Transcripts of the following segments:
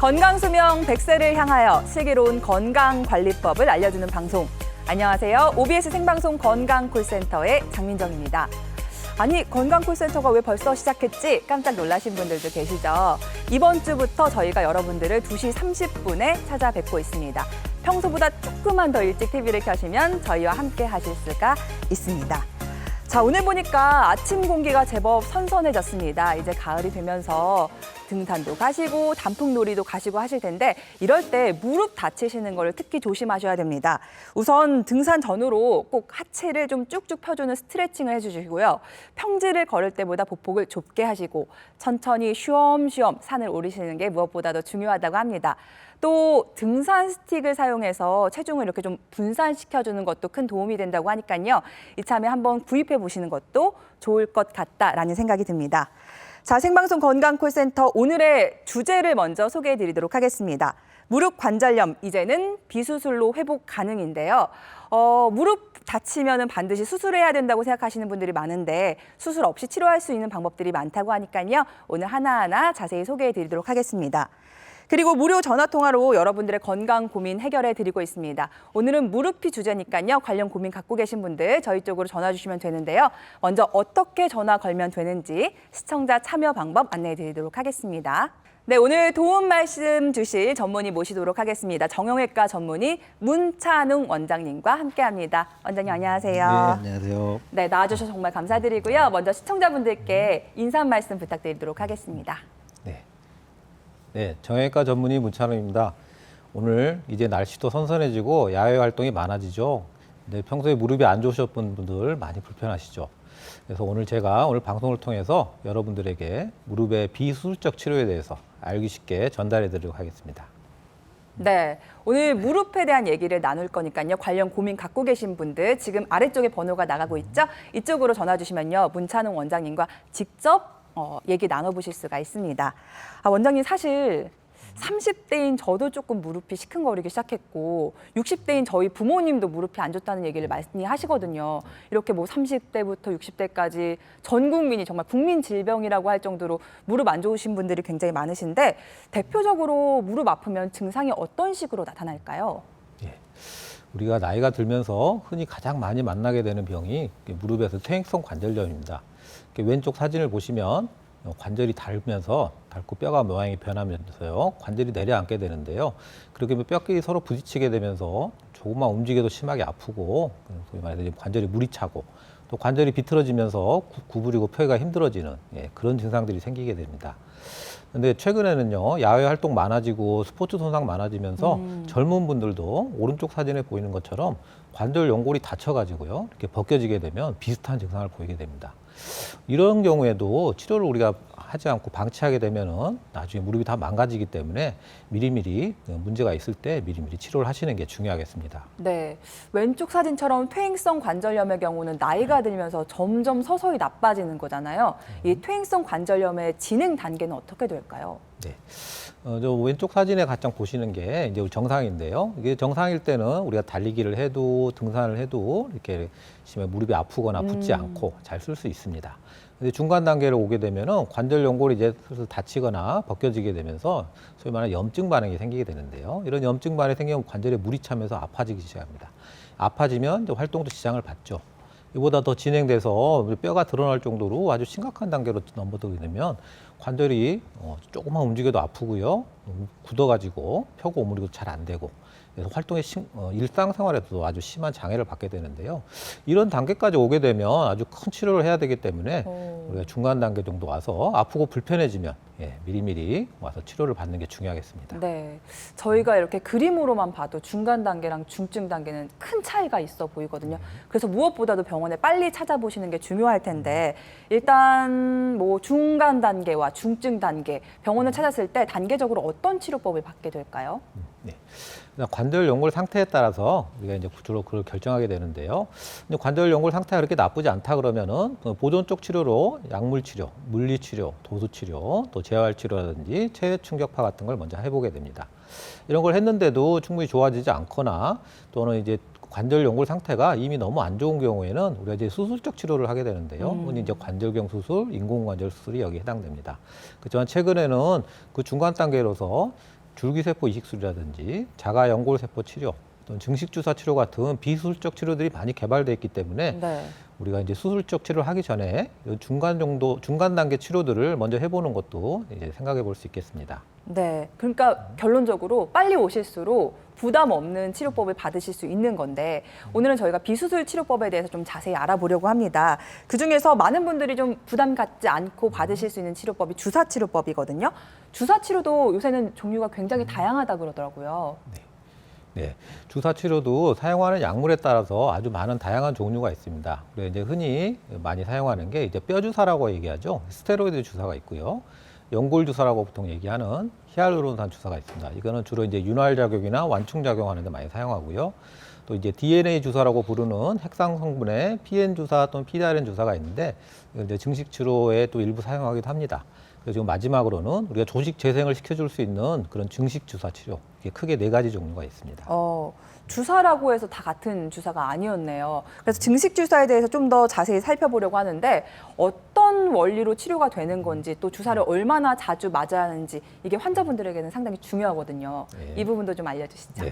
건강수명 100세를 향하여 슬기로운 건강관리법을 알려주는 방송. 안녕하세요. OBS 생방송 건강콜센터의 장민정입니다. 아니, 건강콜센터가 왜 벌써 시작했지? 깜짝 놀라신 분들도 계시죠? 이번 주부터 저희가 여러분들을 2시 30분에 찾아뵙고 있습니다. 평소보다 조금만 더 일찍 TV를 켜시면 저희와 함께 하실 수가 있습니다. 자, 오늘 보니까 아침 공기가 제법 선선해졌습니다. 이제 가을이 되면서 등산도 가시고 단풍놀이도 가시고 하실 텐데 이럴 때 무릎 다치시는 걸 특히 조심하셔야 됩니다. 우선 등산 전후로 꼭 하체를 좀 쭉쭉 펴주는 스트레칭을 해주시고요. 평지를 걸을 때보다 보폭을 좁게 하시고 천천히 쉬엄쉬엄 산을 오르시는 게 무엇보다도 중요하다고 합니다. 또 등산 스틱을 사용해서 체중을 이렇게 좀 분산시켜주는 것도 큰 도움이 된다고 하니까요. 이참에 한번 구입해 보시는 것도 좋을 것 같다라는 생각이 듭니다. 자, 생방송 건강콜센터 오늘의 주제를 먼저 소개해 드리도록 하겠습니다. 무릎 관절염, 이제는 비수술로 회복 가능인데요. 무릎 다치면 반드시 수술해야 된다고 생각하시는 분들이 많은데 수술 없이 치료할 수 있는 방법들이 많다고 하니까요. 오늘 하나하나 자세히 소개해 드리도록 하겠습니다. 그리고 무료 전화통화로 여러분들의 건강 고민 해결해 드리고 있습니다. 오늘은 무릎이 주제니까요. 관련 고민 갖고 계신 분들 저희 쪽으로 전화 주시면 되는데요. 먼저 어떻게 전화 걸면 되는지 시청자 참여 방법 안내해 드리도록 하겠습니다. 네, 오늘 도움 말씀 주실 전문의 모시도록 하겠습니다. 정형외과 전문의 문찬웅 원장님과 함께합니다. 원장님 안녕하세요. 네, 안녕하세요. 네, 나와주셔서 정말 감사드리고요. 먼저 시청자분들께 인사 말씀 부탁드리도록 하겠습니다. 네, 정형외과 전문의 문찬웅입니다. 오늘 이제 날씨도 선선해지고 야외 활동이 많아지죠. 근데 평소에 무릎이 안 좋으셨던 분들 많이 불편하시죠. 그래서 오늘 제가 방송을 통해서 여러분들에게 무릎의 비수술적 치료에 대해서 알기 쉽게 전달해 드리도록 하겠습니다. 네, 오늘 무릎에 대한 얘기를 나눌 거니까요. 관련 고민 갖고 계신 분들 지금 아래쪽에 번호가 나가고 있죠. 이쪽으로 전화 주시면요. 문찬웅 원장님과 직접 얘기 나눠보실 수가 있습니다. 원장님 사실 30대인 저도 조금 무릎이 시큰거리기 시작했고 60대인 저희 부모님도 무릎이 안 좋다는 얘기를 많이 하시거든요. 이렇게 뭐 30대부터 60대까지 전 국민이 정말 국민 질병이라고 할 정도로 무릎 안 좋으신 분들이 굉장히 많으신데 대표적으로 무릎 아프면 증상이 어떤 식으로 나타날까요? 우리가 나이가 들면서 흔히 가장 많이 만나게 되는 병이 무릎에서 퇴행성 관절염입니다. 왼쪽 사진을 보시면 관절이 닳고 뼈가 모양이 변하면서요 관절이 내려앉게 되는데요. 그렇게 뼈끼리 서로 부딪히게 되면서 조금만 움직여도 심하게 아프고 소위 말해서 관절이 물이 차고 또 관절이 비틀어지면서 구부리고 펴기가 힘들어지는 그런 증상들이 생기게 됩니다. 근데 최근에는요 야외 활동 많아지고 스포츠 손상 많아지면서 젊은 분들도 오른쪽 사진에 보이는 것처럼 관절 연골이 다쳐가지고요 이렇게 벗겨지게 되면 비슷한 증상을 보이게 됩니다. 이런 경우에도 치료를 우리가 하지 않고 방치하게 되면은 나중에 무릎이 다 망가지기 때문에 미리미리 문제가 있을 때 미리미리 치료를 하시는 게 중요하겠습니다. 네, 왼쪽 사진처럼 퇴행성 관절염의 경우는 나이가 들면서 점점 서서히 나빠지는 거잖아요. 이 퇴행성 관절염의 진행 단계는 어떻게 될까요? 네. 저 왼쪽 사진에 가장 보시는 게 이제 정상인데요. 이게 정상일 때는 우리가 달리기를 해도 등산을 해도 이렇게 심해 무릎이 아프거나 붓지 않고 잘 쓸 수 있습니다. 근데 중간 단계로 오게 되면은 관절 연골이 이제 슬슬 다치거나 벗겨지게 되면서 소위 말하는 염증 반응이 생기게 되는데요. 이런 염증 반응이 생기면 관절에 물이 차면서 아파지기 시작합니다. 아파지면 이제 활동도 지장을 받죠. 이보다 더 진행돼서 뼈가 드러날 정도로 아주 심각한 단계로 넘어들게 되면 관절이 조금만 움직여도 아프고요. 굳어가지고 펴고 오므리고 잘 안 되고 그래서 활동의 일상생활에도 아주 심한 장애를 받게 되는데요. 이런 단계까지 오게 되면 아주 큰 치료를 해야 되기 때문에 우리가 중간 단계 정도 와서 아프고 불편해지면 미리미리 와서 치료를 받는 게 중요하겠습니다. 네, 저희가 이렇게 그림으로만 봐도 중간 단계랑 중증 단계는 큰 차이가 있어 보이거든요. 그래서 무엇보다도 병원에 빨리 찾아보시는 게 중요할 텐데 일단 뭐 중간 단계와 중증 단계 병원을 찾았을 때 단계적으로 어떤 치료법을 받게 될까요? 네. 관절 연골 상태에 따라서 우리가 이제 주로 그걸 결정하게 되는데요. 근데 관절 연골 상태가 그렇게 나쁘지 않다 그러면은 보존 쪽 치료로 약물 치료, 물리 치료, 도수 치료, 또 재활 치료라든지 체외 충격파 같은 걸 먼저 해보게 됩니다. 이런 걸 했는데도 충분히 좋아지지 않거나 또는 이제 관절 연골 상태가 이미 너무 안 좋은 경우에는 우리가 이제 수술적 치료를 하게 되는데요. 흔히 이제 관절경 수술, 인공관절 수술이 여기에 해당됩니다. 그렇지만 최근에는 그 중간 단계로서 줄기세포 이식술이라든지 자가연골세포 치료, 또는 증식주사 치료 같은 비수술적 치료들이 많이 개발되어 있기 때문에 네. 우리가 이제 수술적 치료를 하기 전에 중간 단계 치료들을 먼저 해보는 것도 이제 생각해 볼 수 있겠습니다. 네. 그러니까 결론적으로 빨리 오실수록 부담 없는 치료법을 받으실 수 있는 건데 오늘은 저희가 비수술 치료법에 대해서 좀 자세히 알아보려고 합니다. 그중에서 많은 분들이 좀 부담 갖지 않고 받으실 수 있는 치료법이 주사 치료법이거든요. 주사 치료도 요새는 종류가 굉장히 다양하다 그러더라고요. 네, 주사 치료도 사용하는 약물에 따라서 아주 많은 다양한 종류가 있습니다. 그리고 이제 흔히 많이 사용하는 게 이제 뼈 주사라고 얘기하죠. 스테로이드 주사가 있고요. 연골 주사라고 보통 얘기하는 히알루론산 주사가 있습니다. 이거는 주로 이제 윤활 작용이나 완충 작용하는 데 많이 사용하고요. 또 이제 DNA 주사라고 부르는 핵상 성분의 PN 주사 또는 PRN 주사가 있는데 이걸 이제 증식 치료에 또 일부 사용하기도 합니다. 그리고 지금 마지막으로는 우리가 조직 재생을 시켜줄 수 있는 그런 증식 주사 치료, 이게 크게 4가지 종류가 있습니다. 주사라고 해서 다 같은 주사가 아니었네요. 그래서 증식 주사에 대해서 좀 더 자세히 살펴보려고 하는데 어떤 원리로 치료가 되는 건지 또 주사를 얼마나 자주 맞아야 하는지 이게 환자분들에게는 상당히 중요하거든요. 네. 이 부분도 좀 알려주시죠.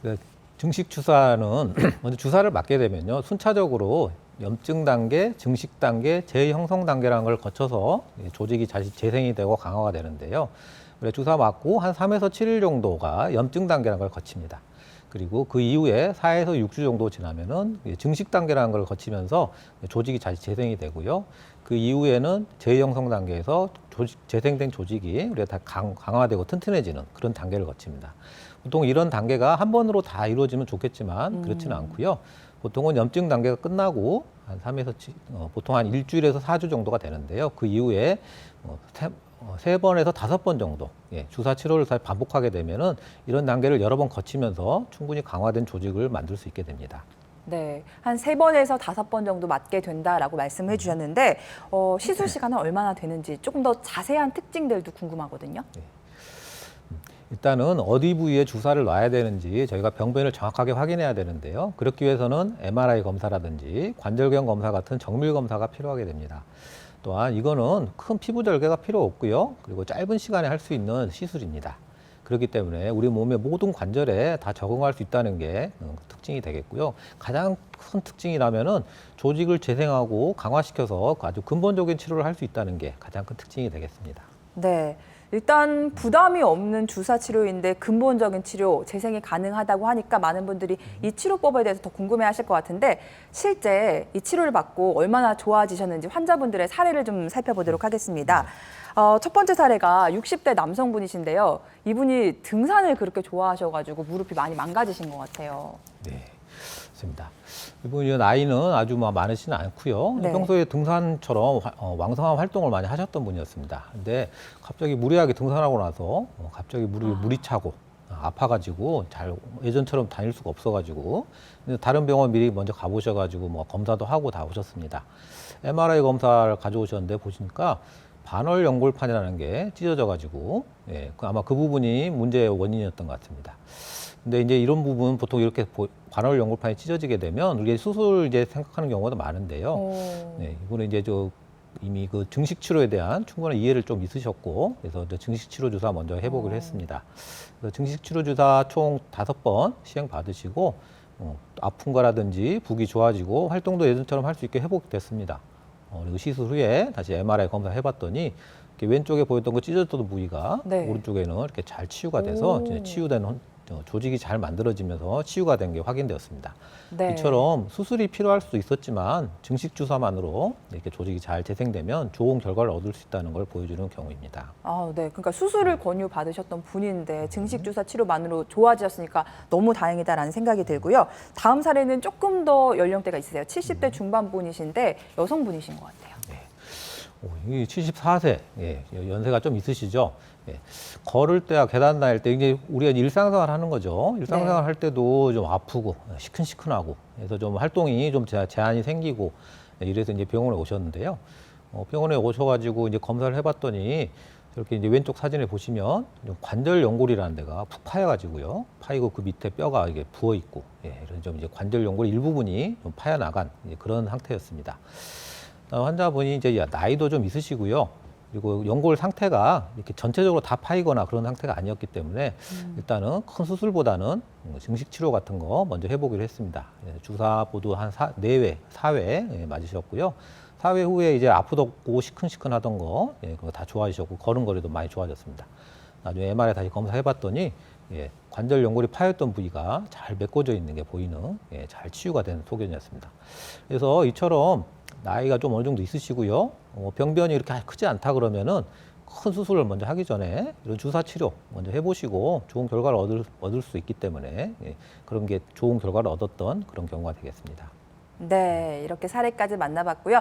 네. 증식 주사는 먼저 주사를 맞게 되면요, 순차적으로 염증 단계, 증식 단계, 재형성 단계라는 걸 거쳐서 조직이 다시 재생이 되고 강화가 되는데요. 그래서 주사 맞고 한 3에서 7일 정도가 염증 단계라는 걸 거칩니다. 그리고 그 이후에 4에서 6주 정도 지나면은 증식 단계라는 걸 거치면서 조직이 다시 재생이 되고요. 그 이후에는 재형성 단계에서 재생된 조직이 우리가 다 강화되고 튼튼해지는 그런 단계를 거칩니다. 보통 이런 단계가 한 번으로 다 이루어지면 좋겠지만 그렇지는 않고요. 보통은 염증 단계가 끝나고 한 3에서 보통 한 일주일에서 4주 정도가 되는데요. 그 이후에 3번에서 5번 정도 주사 치료를 반복하게 되면은 이런 단계를 여러 번 거치면서 충분히 강화된 조직을 만들 수 있게 됩니다. 네, 한 3번에서 5번 정도 맞게 된다라고 말씀해 주셨는데 시술 시간은 얼마나 되는지 조금 더 자세한 특징들도 궁금하거든요. 일단은 어디 부위에 주사를 놔야 되는지 저희가 병변을 정확하게 확인해야 되는데요. 그렇기 위해서는 MRI 검사라든지 관절경 검사 같은 정밀 검사가 필요하게 됩니다. 또한 이거는 큰 피부 절개가 필요 없고요. 그리고 짧은 시간에 할 수 있는 시술입니다. 그렇기 때문에 우리 몸의 모든 관절에 다 적응할 수 있다는 게 특징이 되겠고요. 가장 큰 특징이라면은 조직을 재생하고 강화시켜서 아주 근본적인 치료를 할 수 있다는 게 가장 큰 특징이 되겠습니다. 네. 일단 부담이 없는 주사 치료인데 근본적인 치료, 재생이 가능하다고 하니까 많은 분들이 이 치료법에 대해서 더 궁금해하실 것 같은데 실제 이 치료를 받고 얼마나 좋아지셨는지 환자분들의 사례를 좀 살펴보도록 하겠습니다. 첫 번째 사례가 60대 남성분이신데요. 이분이 등산을 그렇게 좋아하셔가지고 무릎이 많이 망가지신 것 같아요. 네, 맞습니다. 이분이 나이는 아주 많으시는 않고요. 네. 평소에 등산처럼 왕성한 활동을 많이 하셨던 분이었습니다. 근데 갑자기 무리하게 등산하고 나서 갑자기 무릎에 물이 차고 아파가지고 잘 예전처럼 다닐 수가 없어가지고 다른 병원 미리 먼저 가보셔가지고 검사도 하고 다 오셨습니다. MRI 검사를 가져오셨는데 보시니까 반월 연골판이라는 게 찢어져가지고 아마 그 부분이 문제의 원인이었던 것 같습니다. 근데 이제 이런 부분 보통 이렇게 반월 연골판이 찢어지게 되면 우리가 수술 이제 생각하는 경우가 많은데요. 네, 이분은 이제 이미 그 증식 치료에 대한 충분한 이해를 좀 있으셨고, 그래서 증식 치료 주사 먼저 해보기로 했습니다. 그래서 증식 치료 주사 총 5번 시행 받으시고 아픈 거라든지 부기 좋아지고 활동도 예전처럼 할 수 있게 회복됐습니다. 그리고 시술 후에 다시 MRI 검사 해봤더니 왼쪽에 보였던 거 찢어졌던 부위가 네. 오른쪽에는 이렇게 잘 치유가 돼서 이제 치유된 조직이 잘 만들어지면서 치유가 된 게 확인되었습니다. 네. 이처럼 수술이 필요할 수도 있었지만 증식 주사만으로 이렇게 조직이 잘 재생되면 좋은 결과를 얻을 수 있다는 걸 보여주는 경우입니다. 네. 그러니까 수술을 권유받으셨던 분인데 증식 주사 치료만으로 좋아지셨으니까 너무 다행이다라는 생각이 들고요. 다음 사례는 조금 더 연령대가 있으세요. 70대 중반분이신데 여성분이신 것 같아요. 이 74세, 연세가 좀 있으시죠? 걸을 때와 계단 다닐 때 이제 우리가 일상생활 하는 거죠. 일상생활 할 때도 좀 아프고 시큰시큰하고 그래서 좀 활동이 좀 제한이 생기고 이래서 이제 병원에 오셨는데요. 병원에 오셔가지고 이제 검사를 해봤더니 이렇게 이제 왼쪽 사진을 보시면 관절 연골이라는 데가 푹 파여가지고요. 파이고 그 밑에 뼈가 이게 부어 있고, 이런 좀 이제 관절 연골 일부분이 좀 파여 나간 그런 상태였습니다. 환자분이 이제 나이도 좀 있으시고요. 그리고 연골 상태가 이렇게 전체적으로 다 파이거나 그런 상태가 아니었기 때문에 일단은 큰 수술보다는 증식 치료 같은 거 먼저 해보기로 했습니다. 주사 모두 한 4회, 4회 맞으셨고요. 4회 후에 이제 아프고 시큰시큰하던 거, 그거 다 좋아지셨고 걸음걸이도 많이 좋아졌습니다. 나중에 MRI 다시 검사해봤더니 관절 연골이 파였던 부위가 잘 메꿔져 있는 게 보이는 잘 치유가 된 소견이었습니다. 그래서 이처럼 나이가 좀 어느 정도 있으시고요. 병변이 이렇게 크지 않다 그러면은 큰 수술을 먼저 하기 전에 이런 주사 치료 먼저 해보시고 좋은 결과를 얻을 수 있기 때문에 그런 게 좋은 결과를 얻었던 그런 경우가 되겠습니다. 네, 이렇게 사례까지 만나봤고요.